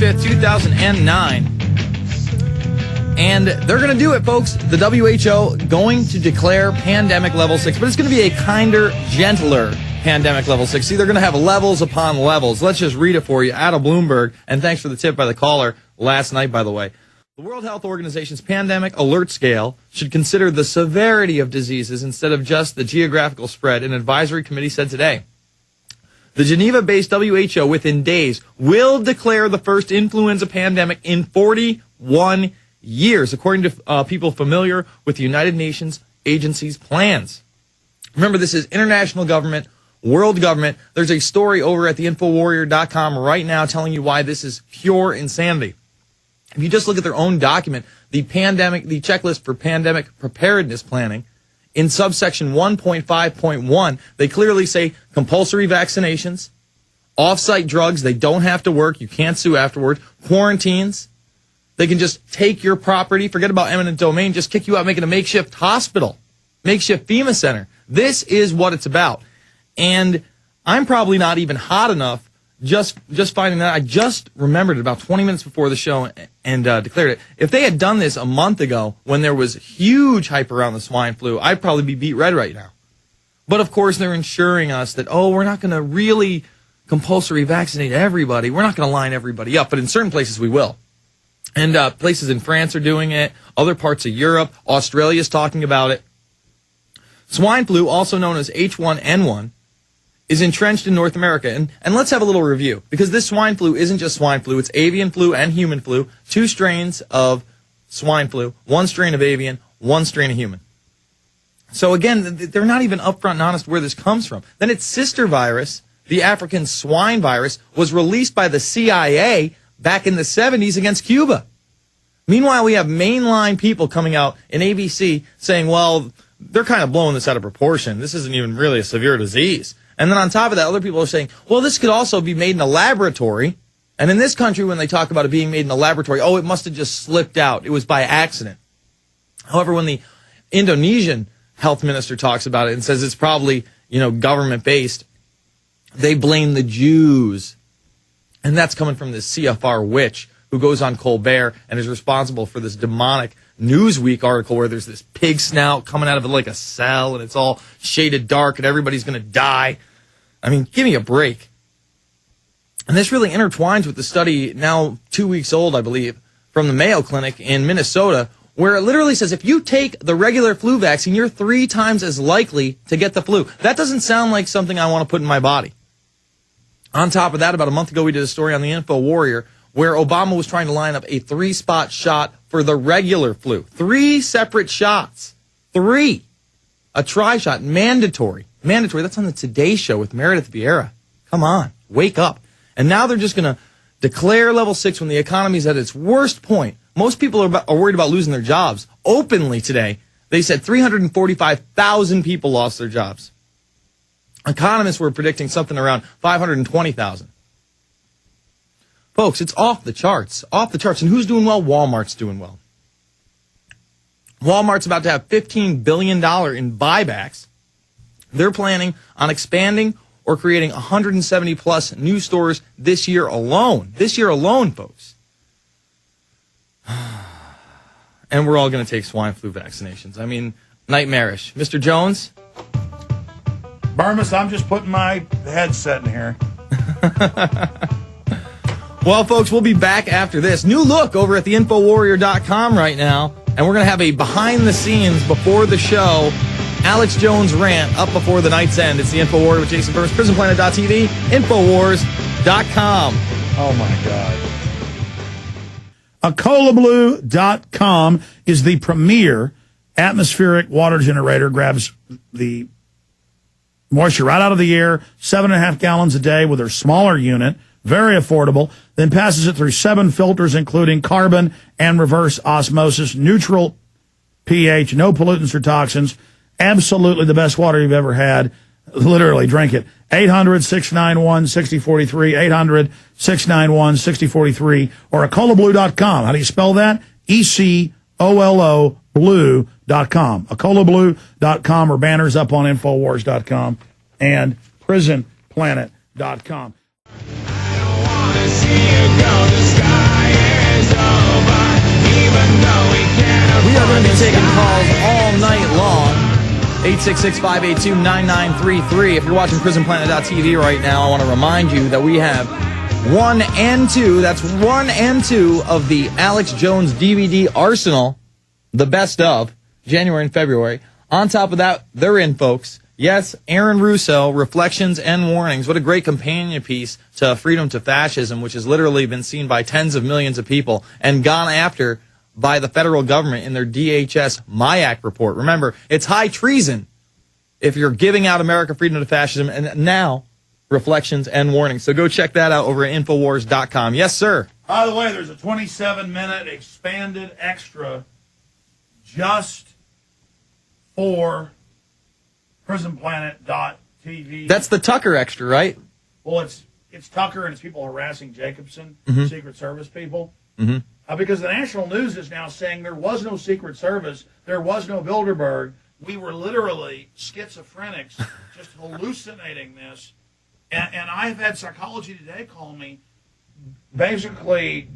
5th, 2009. And they're going to do it, folks. The WHO going to declare pandemic level 6, but it's going to be a kinder, gentler pandemic level 6. See, they're going to have levels upon levels. Let's just read it for you out of Bloomberg. And thanks for the tip by the caller last night, by the way. The World Health Organization's pandemic alert scale should consider the severity of diseases instead of just the geographical spread, an advisory committee said today. The Geneva-based WHO, within days, will declare the first influenza pandemic in 41 years, according to people familiar with the United Nations agency's plans. Remember, this is international government, world government. There's a story over at the INFOWARRIOR.com right now telling you why this is pure insanity. If you just look at their own document, the checklist for pandemic preparedness planning, in subsection 1.5.1, they clearly say compulsory vaccinations, off-site drugs, they don't have to work, you can't sue afterward, quarantines, they can just take your property, forget about eminent domain, just kick you out, make it a makeshift hospital, makeshift FEMA center. This is what it's about. And I'm probably not even hot enough just finding that. I just remembered it about 20 minutes before the show and declared it. If they had done this a month ago when there was huge hype around the swine flu, I'd probably be beat red right now. But, of course, they're ensuring us that, we're not going to really compulsory vaccinate everybody. We're not going to line everybody up, but in certain places we will. And places in France are doing it. Other parts of Europe, Australia's talking about it. Swine flu, also known as H1N1, is entrenched in North America. And let's have a little review, because this swine flu isn't just swine flu. It's avian flu and human flu, 2 strains of swine flu, 1 strain of avian, 1 strain of human. So again, they're not even upfront and honest where this comes from. Then its sister virus, the African swine virus, was released by the CIA back in the 70s against Cuba. Meanwhile, we have mainline people coming out in ABC saying, well, they're kind of blowing this out of proportion. This isn't even really a severe disease. And then on top of that, other people are saying, well, this could also be made in a laboratory. And in this country, when they talk about it being made in a laboratory, it must have just slipped out. It was by accident. However, when the Indonesian health minister talks about it and says it's probably, government-based, they blame the Jews. And that's coming from this CFR witch who goes on Colbert and is responsible for this demonic Newsweek article where there's this pig snout coming out of it like a cell and it's all shaded dark and everybody's going to die. I mean, give me a break. And this really intertwines with the study, now 2 weeks old, I believe, from the Mayo Clinic in Minnesota, where it literally says if you take the regular flu vaccine, you're 3 times as likely to get the flu. That doesn't sound like something I want to put in my body. On top of that, about a month ago, we did a story on the InfoWarrior where Obama was trying to line up a 3-spot shot for the regular flu. 3 separate shots. 3. A tri-shot. Mandatory. Mandatory. That's on the Today Show with Meredith Vieira. Come on. Wake up. And now they're just going to declare level 6 when the economy's at its worst point. Most people are worried about losing their jobs. Openly today, they said 345,000 people lost their jobs. Economists were predicting something around 520,000. Folks, it's off the charts. Off the charts. And who's doing well? Walmart's doing well. Walmart's about to have $15 billion in buybacks. They're planning on expanding or creating 170-plus new stores this year alone. This year alone, folks. And we're all going to take swine flu vaccinations. I mean, nightmarish. Mr. Jones? Bermas, I'm just putting my headset in here. Well, folks, we'll be back after this. New look over at the InfoWarrior.com right now. And we're going to have a behind-the-scenes, before the show, Alex Jones rant up before the night's end. It's the InfoWarrior with Jason Bermas, PrisonPlanet.tv, Infowars.com. Oh, my God. AcolaBlue.com is the premier atmospheric water generator. Grabs the moisture right out of the air, 7.5 gallons a day with their smaller unit. Very affordable, then passes it through 7 filters, including carbon and reverse osmosis, neutral pH, no pollutants or toxins. Absolutely the best water you've ever had. Literally, drink it. 800-691-6043, 800-691-6043, or AcolaBlue.com. How do you spell that? ECOLO Blue.com. AcolaBlue.com, or banners up on Infowars.com and PrisonPlanet.com. We are going to be taking calls all night long. 866-582-9933. If you're watching PrisonPlanet.tv right now, I want to remind you that we have 1 and 2, that's 1 and 2 of the Alex Jones DVD arsenal, the best of, January and February. On top of that, they're in, folks. Yes, Aaron Russo, Reflections and Warnings. What a great companion piece to Freedom to Fascism, which has literally been seen by tens of millions of people and gone after by the federal government in their DHS MIAC report. Remember, it's high treason if you're giving out America Freedom to Fascism, and now Reflections and Warnings. So go check that out over at INFOWARRIOR.com. Yes, sir. By the way, there's a 27-minute expanded extra just for PrisonPlanet.tv. That's the Tucker extra, right? Well, it's Tucker, and it's people harassing Jacobson, Secret Service people. Because the national news is now saying there was no Secret Service, there was no Bilderberg. We were literally schizophrenics, just hallucinating this. And I've had Psychology Today call me, basically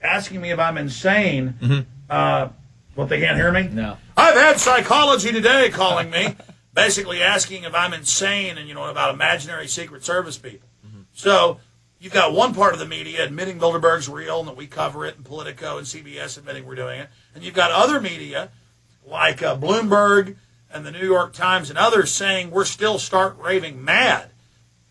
asking me if I'm insane. What, they can't hear me? No. I've had Psychology Today calling me, basically asking if I'm insane and, about imaginary Secret Service people. So you've got one part of the media admitting Bilderberg's real and that we cover it, and Politico and CBS admitting we're doing it. And you've got other media like Bloomberg and the New York Times and others saying we're still stark raving mad.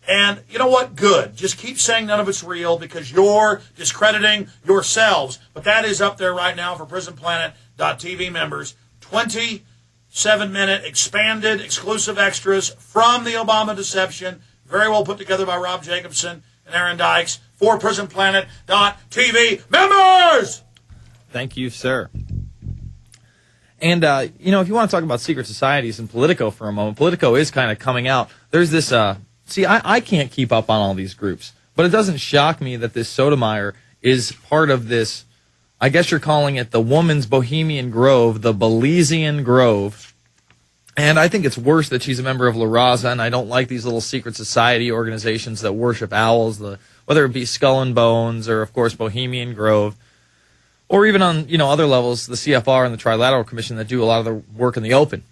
And you know what? Good. Just keep saying none of it's real because you're discrediting yourselves. But that is up there right now for PrisonPlanet.tv members. 27-minute expanded exclusive extras from the Obama deception. Very well put together by Rob Jacobson and Aaron Dykes for PrisonPlanet.tv members! Thank you, sir. And, if you want to talk about secret societies and Politico for a moment, Politico is kind of coming out. There's this, I can't keep up on all these groups, but it doesn't shock me that this Sotomayor is part of this, I guess you're calling it the Woman's Bohemian Grove, the Belizean Grove. And I think it's worse that she's a member of La Raza, and I don't like these little secret society organizations that worship owls, whether it be Skull and Bones or, of course, Bohemian Grove, or even on other levels, the CFR and the Trilateral Commission that do a lot of the work in the open.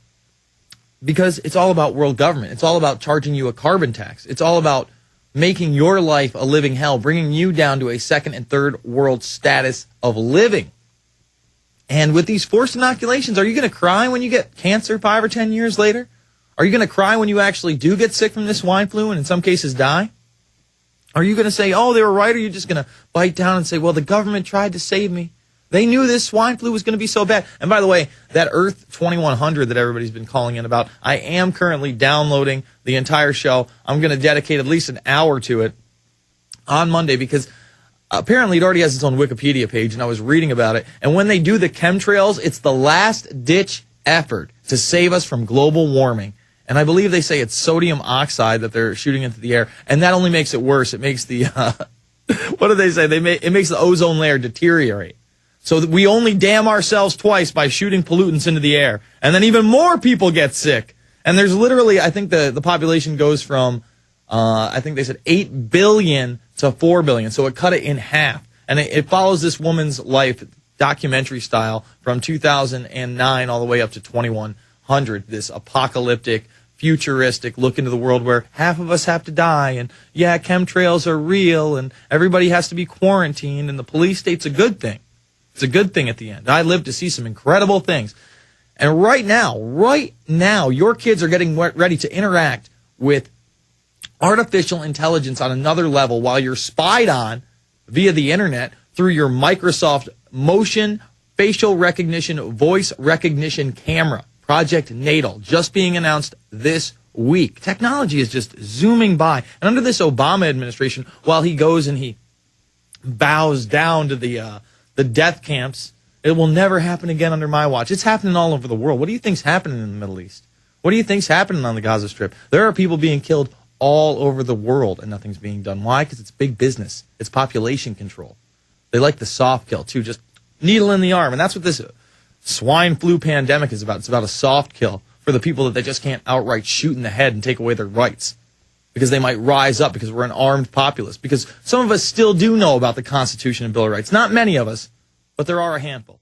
Because it's all about world government. It's all about charging you a carbon tax. It's all about making your life a living hell, bringing you down to a second and third world status of living. And with these forced inoculations, are you going to cry when you get cancer 5 or 10 years later? Are you going to cry when you actually do get sick from this swine flu and in some cases die? Are you going to say, oh, they were right, or are you just going to bite down and say, well, the government tried to save me? They knew this swine flu was going to be so bad. And by the way, that Earth 2100 that everybody's been calling in about, I am currently downloading the entire show. I'm going to dedicate at least an hour to it on Monday because apparently it already has its own Wikipedia page, and I was reading about it. And when they do the chemtrails, it's the last-ditch effort to save us from global warming. And I believe they say it's sodium oxide that they're shooting into the air, and that only makes it worse. It makes the, what do they say? It makes the ozone layer deteriorate. So that we only damn ourselves twice by shooting pollutants into the air. And then even more people get sick. And there's literally, I think the population goes from, I think they said 8 billion to 4 billion. So it cut it in half. And it follows this woman's life documentary style from 2009 all the way up to 2100. This apocalyptic, futuristic look into the world where half of us have to die. And yeah, chemtrails are real and everybody has to be quarantined. And the police state's a good thing. It's a good thing at the end. I lived to see some incredible things. And right now, your kids are getting ready to interact with artificial intelligence on another level while you're spied on via the internet through your Microsoft motion, facial recognition, voice recognition camera. Project Natal, just being announced this week. Technology is just zooming by. And under this Obama administration, while he goes and he bows down to the death camps, it will never happen again under my watch. It's happening all over the world. What do you think's happening in the Middle East? What do you think's happening on the Gaza Strip? There are people being killed all over the world, and nothing's being done. Why? Because it's big business. It's population control. They like the soft kill, too, just needle in the arm. And that's what this swine flu pandemic is about. It's about a soft kill for the people that they just can't outright shoot in the head and take away their rights. because they might rise up because we're an armed populace, because some of us still do know about the Constitution and Bill of Rights. Not many of us, but there are a handful.